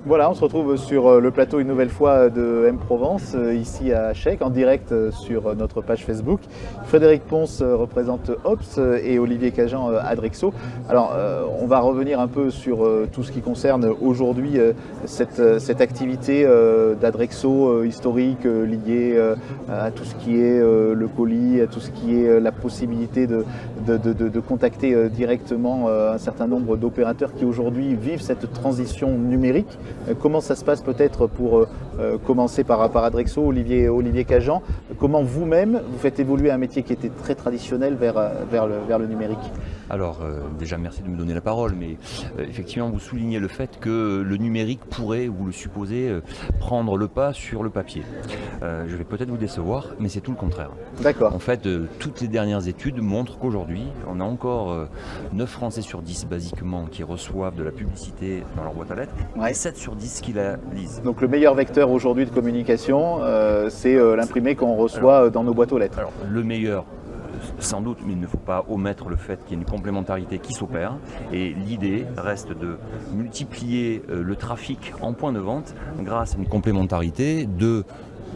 Voilà, on se retrouve sur le plateau une nouvelle fois de M Provence, ici à Chèques, en direct sur notre page Facebook. Frédéric Ponce représente Ops et Olivier Cagent Adrexo. Alors, on va revenir un peu sur tout ce qui concerne aujourd'hui cette activité d'Adrexo historique liée à tout ce qui est le colis, à tout ce qui est la possibilité de contacter directement un certain nombre d'opérateurs qui aujourd'hui vivent cette transition numérique. Comment ça se passe peut-être pour commencer par Adrexo, Olivier Cagent? Comment vous-même vous faites évoluer un métier qui était très traditionnel vers le numérique? Alors déjà merci de me donner la parole, mais effectivement vous soulignez le fait que le numérique pourrait, vous le supposez, prendre le pas sur le papier. Je vais peut-être vous décevoir, mais c'est tout le contraire. D'accord. En fait, toutes les dernières études montrent qu'aujourd'hui, on a encore 9 Français sur 10 basiquement qui reçoivent de la publicité dans leur boîte à lettres, et 7 sur 10 qui la lisent. Donc le meilleur vecteur aujourd'hui de communication, c'est l'imprimé qu'on reçoit dans nos boîtes aux lettres. Alors le meilleur, sans doute, mais il ne faut pas omettre le fait qu'il y a une complémentarité qui s'opère, et l'idée reste de multiplier le trafic en point de vente grâce à une complémentarité de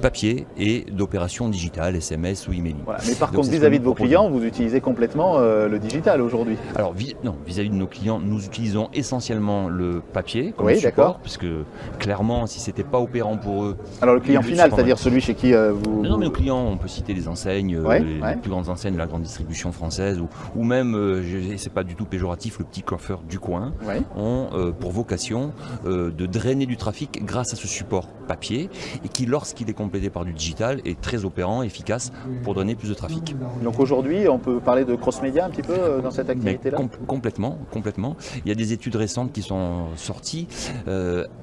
papier et d'opérations digitales, SMS ou emailing. Voilà. Mais par contre, vis-à-vis de vos clients, vous utilisez complètement le digital aujourd'hui? Alors, vis-à-vis de nos clients, nous utilisons essentiellement le papier comme oui, support, parce que clairement, si ce n'était pas opérant pour eux... Alors le client final, c'est-à-dire celui chez qui vous... Non, mais nos clients, on peut citer les enseignes, les plus grandes enseignes de la grande distribution française, ou même, c'est pas du tout péjoratif, le petit coiffeur du coin, ont pour vocation de drainer du trafic grâce à ce support papier, et qui, lorsqu'il est complété par du digital, est très opérant, efficace pour drainer plus de trafic. Donc aujourd'hui, on peut parler de cross-média un petit peu dans cette activité-là? Complètement. Il y a des études récentes qui sont sorties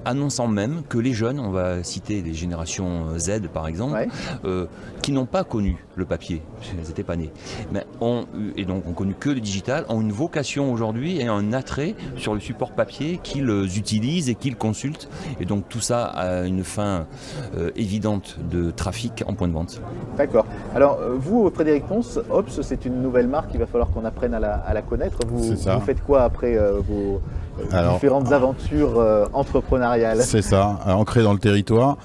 annonçant même que les jeunes, on va citer les générations Z par exemple, qui n'ont pas connu le papier, elles n'étaient pas nées, mais et donc ont connu que le digital, ont une vocation aujourd'hui et un attrait sur le support papier qu'ils utilisent et qu'ils consultent, et donc tout ça a une fin évidente de trafic en point de vente. D'accord. Alors vous, Frédéric Ponce, Ops, c'est une nouvelle marque, il va falloir qu'on apprenne à la connaître. Vous faites quoi après vos différentes aventures entrepreneuriales? C'est ça, ancré dans le territoire.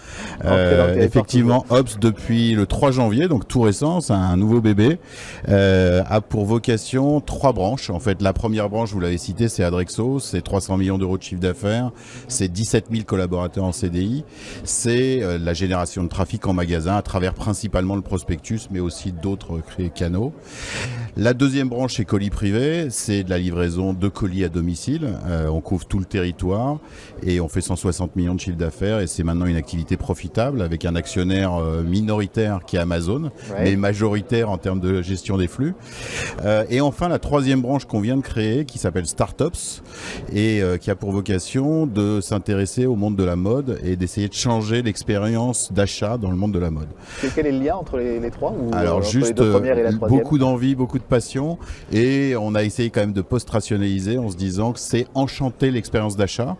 Effectivement, Ops, depuis le 3 janvier, donc tout récent, c'est un nouveau bébé, a pour vocation 3 branches. En fait, la première branche, vous l'avez cité, c'est Adrexo, c'est 300 millions d'euros de chiffre d'affaires, c'est 17 000 collaborateurs en CDI, c'est la génération de trafic en magasin à travers principalement le prospectus, mais aussi d'autres canaux. La deuxième branche, c'est colis privé, c'est de la livraison de colis à domicile. On couvre tout le territoire et on fait 160 millions de chiffre d'affaires, et c'est maintenant une activité profitable avec un actionnaire minoritaire qui est Amazon, mais majoritaire en termes de gestion des flux. Et enfin, la troisième branche qu'on vient de créer, qui s'appelle Startups, et qui a pour vocation de s'intéresser au monde de la mode et d'essayer de changer l'expérience d'achat dans le monde de la mode. Quel est le lien entre les trois, ou alors entre juste les deux premières et la troisième? Beaucoup d'envie, beaucoup de passion, et on a essayé quand même de post-rationaliser en se disant que c'est enchanter l'expérience d'achat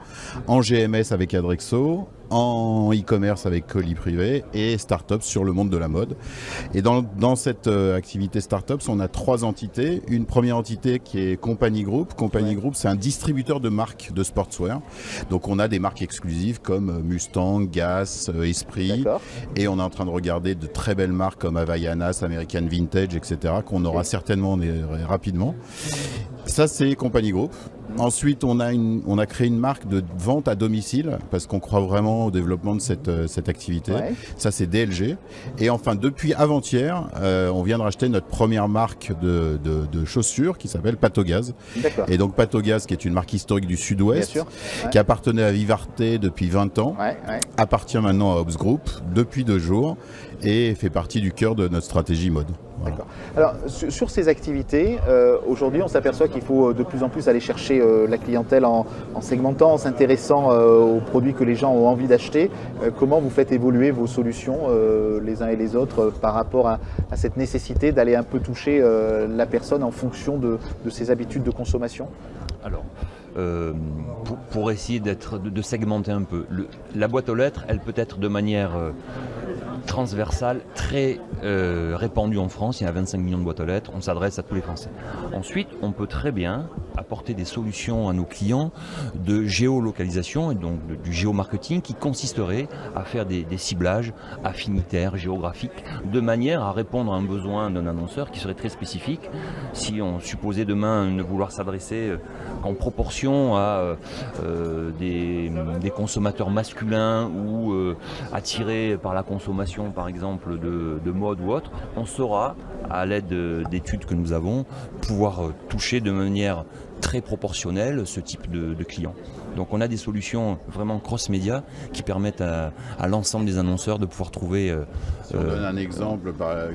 en GMS avec Adrexo, en e-commerce avec colis privé, et startups sur le monde de la mode. Et dans cette activité startups, on a 3 entités. Une première entité qui est Company Group. Company Group, c'est un distributeur de marques de sportswear. Donc on a des marques exclusives comme Mustang, Gas, Esprit, et on est en train de regarder de très belles marques comme Havaianas, American Vintage, etc., qu'on aura certainement rapidement. Ça, c'est Company Group. Ensuite, on a créé une marque de vente à domicile parce qu'on croit vraiment au développement de cette activité. Ça, c'est DLG. Et enfin, depuis avant-hier, on vient de racheter notre première marque de chaussures qui s'appelle Patogaz. Et donc Patogaz, qui est une marque historique du Sud-Ouest, qui appartenait à Vivarte depuis 20 ans, appartient maintenant à Ops Group depuis 2 jours et fait partie du cœur de notre stratégie mode. Voilà. Alors sur ces activités, aujourd'hui on s'aperçoit qu'il faut de plus en plus aller chercher la clientèle en segmentant, en s'intéressant aux produits que les gens ont envie d'acheter. Comment vous faites évoluer vos solutions les uns et les autres par rapport à cette nécessité d'aller un peu toucher la personne en fonction de ses habitudes de consommation? Alors, pour essayer de segmenter un peu, la boîte aux lettres, elle peut être de manière transversale très répandue en France. Il y a 25 millions de boîtes aux lettres. On s'adresse à tous les Français. Ensuite, on peut très bien apporter des solutions à nos clients de géolocalisation et donc du géomarketing qui consisterait à faire des ciblages affinitaires, géographiques, de manière à répondre à un besoin d'un annonceur qui serait très spécifique. Si on supposait demain ne vouloir s'adresser qu'en proportion à des consommateurs masculins ou attirés par la consommation par exemple de mode ou autre, on saura à l'aide d'études que nous avons pouvoir toucher de manière très proportionnelle ce type de clients. Donc on a des solutions vraiment cross-média qui permettent à l'ensemble des annonceurs de pouvoir trouver... Si on donne un exemple,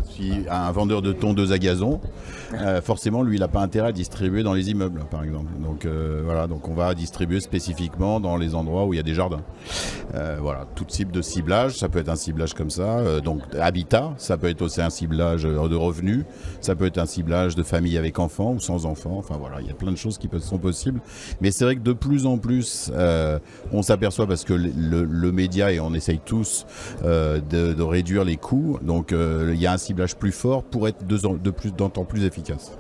si un vendeur de tondeuses à gazon, forcément lui il n'a pas intérêt à distribuer dans les immeubles par exemple. Donc voilà, donc on va distribuer spécifiquement dans les endroits où il y a des jardins. Voilà, tout type de ciblage, ça peut être un ciblage comme ça, donc habitat, ça peut être aussi un ciblage de revenus, ça peut être un ciblage de famille avec enfants ou sans enfants, enfin voilà, il y a plein de choses qui sont possibles. Mais c'est vrai que de plus en plus, on s'aperçoit parce que le média, et on essaye tous de réduire les coûts, donc il y a un ciblage plus fort pour être d'autant plus efficace.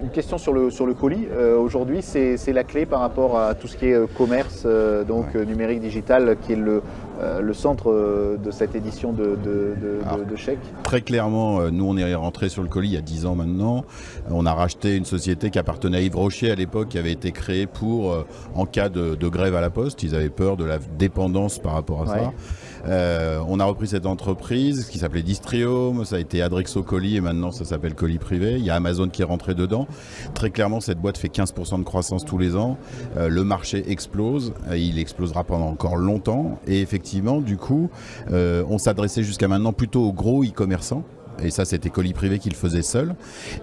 Une question sur le colis. Aujourd'hui, c'est la clé par rapport à tout ce qui est commerce, numérique, digital, qui est le centre de cette édition de chèques. Très clairement, nous on est rentré sur le colis il y a 10 ans maintenant. On a racheté une société qui appartenait à Yves Rocher à l'époque, qui avait été créée pour, en cas de grève à la poste, ils avaient peur de la dépendance par rapport à ça. On a repris cette entreprise qui s'appelait Distriome, ça a été Adrexo Colis et maintenant ça s'appelle Colis Privé. Il y a Amazon qui est rentré dedans. Très clairement, cette boîte fait 15% de croissance tous les ans. Le marché explose, il explosera pendant encore longtemps. Et effectivement, du coup, on s'adressait jusqu'à maintenant plutôt aux gros e-commerçants. Et ça, c'était Colis Privé qui le faisait seul.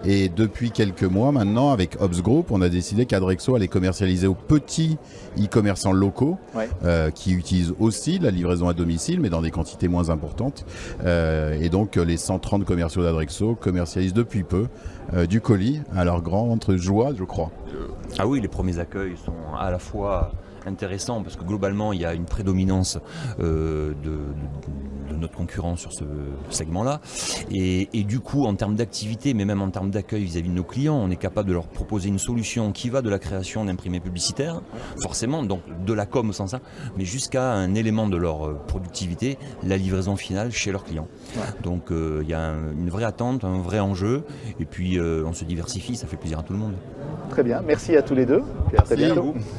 Et depuis quelques mois maintenant, avec Ops Group, on a décidé qu'Adrexo allait commercialiser aux petits e-commerçants locaux qui utilisent aussi la livraison à domicile, mais dans des quantités moins importantes. Et donc, les 130 commerciaux d'Adrexo commercialisent depuis peu du colis à leur grande joie, je crois. Ah oui, les premiers accueils sont à la fois intéressant parce que globalement il y a une prédominance de notre concurrent sur ce segment-là et du coup en termes d'activité mais même en termes d'accueil vis-à-vis de nos clients, on est capable de leur proposer une solution qui va de la création d'imprimés publicitaires, forcément donc de la com au sens ça, mais jusqu'à un élément de leur productivité, la livraison finale chez leurs clients. Donc il y a une vraie attente, un vrai enjeu et puis on se diversifie, ça fait plaisir à tout le monde. Très bien, merci à tous les deux et à très bientôt. Merci.